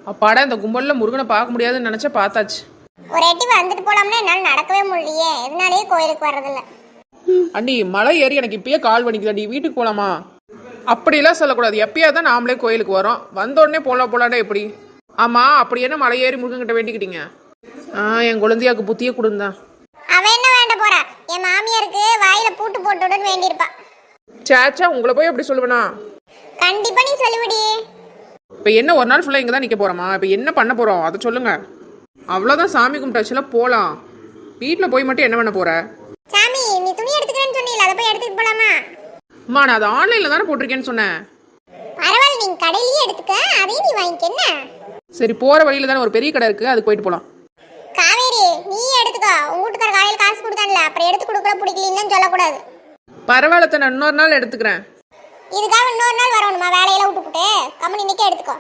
அப்பாடா இந்த கும்பலில் முருகனை பார்க்க முடியாதுன்னு நினச்சா பார்த்தாச்சு. ஒரு எட்டி வந்துட்டு போலாம்னா என்னால் நடக்கவே முடியலையே, எதனாலேயே கோயிலுக்கு வர்றதில்ல. அண்ணி மலை ஏறி எனக்கு இப்பயே கால் வலிக்குதாண்டி, வீட்டுக்கு போகலாமா? அப்படிலாம் சொல்லக்கூடாது. எப்பயாவது தான் நாமளே கோயிலுக்கு வரோம், வந்த உடனே போலாண்டா எப்படி? ஆமாம், அப்படி என்ன மலை ஏறி முருகன்கிட்ட வேண்டிக்கிட்டீங்க? என் குழந்தையாக்கு புத்தியே கொடுந்தான். அவன் என்ன வேண்ட போறா? என் மாமியாருக்கு வாயில பூட்டு போட்டுடுன்னு வேண்டியிருப்பா. சேச்சா, உங்களை போய் எப்படி சொல்லுவேனா? கண்டிப்பா நீ சொல்லுவிடி. இப்போ என்ன ஒரு நாள் ஃபுல்லாக இங்கே தான் நிற்க போகிறோமா? இப்போ என்ன பண்ண போகிறோம் அதை சொல்லுங்கள். அவ்வளோதான், சாமி கும்பிட்டாச்சுல போகலாம். வீட்டில் போய் மட்டும் என்ன பண்ண போகிற? சாமி, நீ துணி எடுத்துக்கிறேன்னு சொன்னீல, அதை போய் எடுத்துட்டு போலாமா? அம்மா, நான் அதை ஆன்லைனில் தானே போட்டிருக்கேன்னு சொன்னேன். பரவாயில்ல, நீங்க கடையிலேயே எடுத்துக்க, அதையும் நீ வாங்கிக்க. என்ன சரி, போகிற வழியில் தானே ஒரு பெரிய கடை இருக்குது, அதுக்கு போயிட்டு போகலாம். காவேரி, நீ எடுத்துக்கோ. உங்க வீட்டுக்கார காலையில் காசு கொடுத்தான்ல, அப்புறம் எடுத்து கொடுக்குற பிடிக்கலன்னு சொல்லக்கூடாது. பரவாயில்ல, நான் இன்னொரு நாள் எடுத்துக்கிறேன். இதுக்காக இன்னொரு நாள் வரணுமா? வேலையெல்லாம் விட்டுப்புட்டு கம்மன் இன்னைக்கே எடுத்துக்கோ.